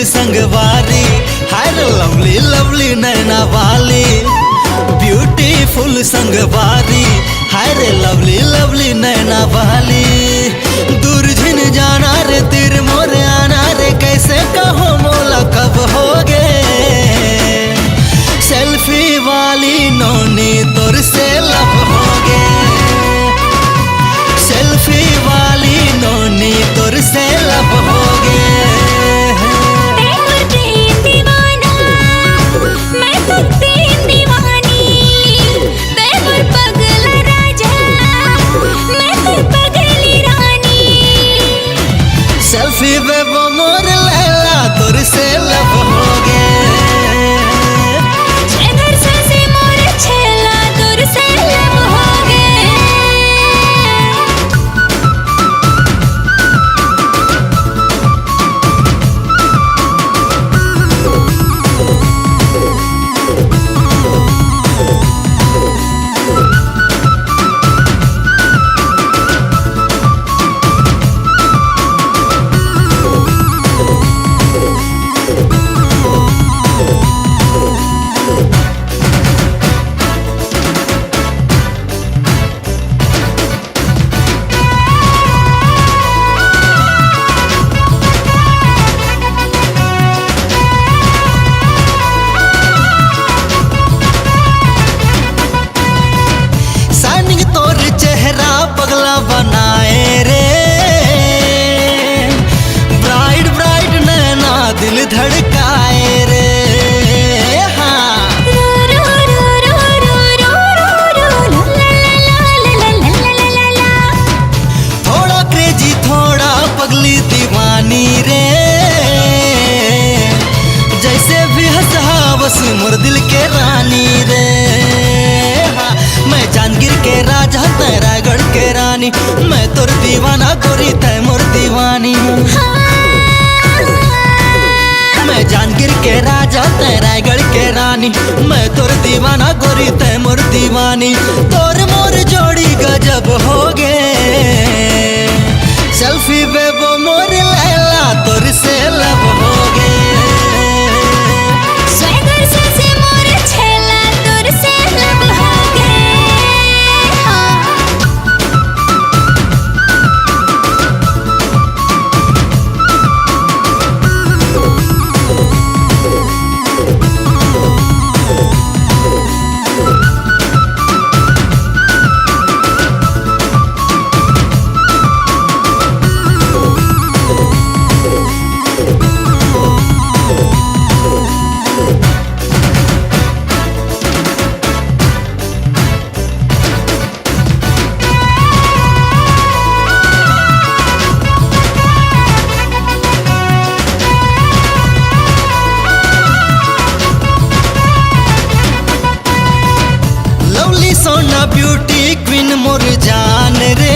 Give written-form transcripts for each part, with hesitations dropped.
संगवारी, हाय lovely lovely नैना वाली। Beautiful संगवारी, हाय रे लवली लवली नैना वाली। दूर झिन जाना रे तिर मोरे आना रे, कैसे कहो मोला कब होगे। सेल्फी वाली नोनी तोर से लब होगे। सेल्फी वाली नोनी तोर से लब होगे। सेल्फी वे वो मोर लैला तोर से लब होगे। इधर से मोर छेला तोर से लब होगे। पगला बनाए रे ब्राइट ब्राइट नैना दिल धड़काए रे। हाँ थोड़ा क्रेजी थोड़ा पगली दीवानी रे, जैसे भी हंसा बस मोर दिल के रानी रे। हाँ मैं जांगीर के राजा तै रायगढ़ के रानी, मैं तोर दीवाना गोरी तै मोर दीवानी। मैं जांगीर के राजा तै रायगढ़ के रानी, मैं तोर दीवाना गोरी तै मोर दीवानी। तोर मोर जोड़ी गजब होगे। सेल्फी वे वो मोर लैला तोर से लब होगे। सोना ब्यूटी क्वीन मोर जान रे,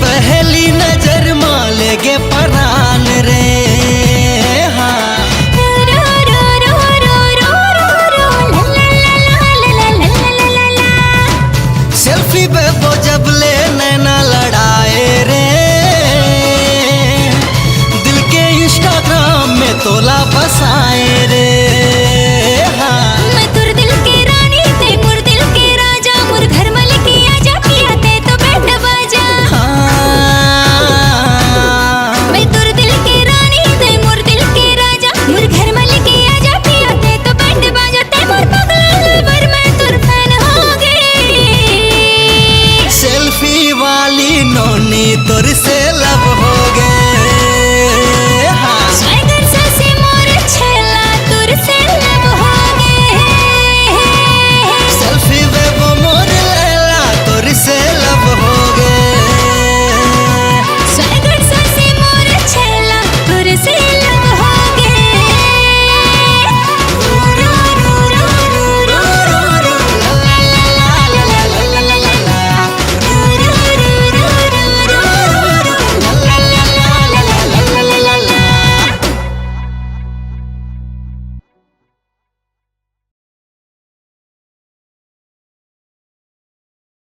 पहली नजर मालेगे परान रे। हाँ सेल्फी पे वो जब ले नैना लड़ाए रे, दिल के इंस्टाग्राम में तोला बसाए रे। तोर से लब हो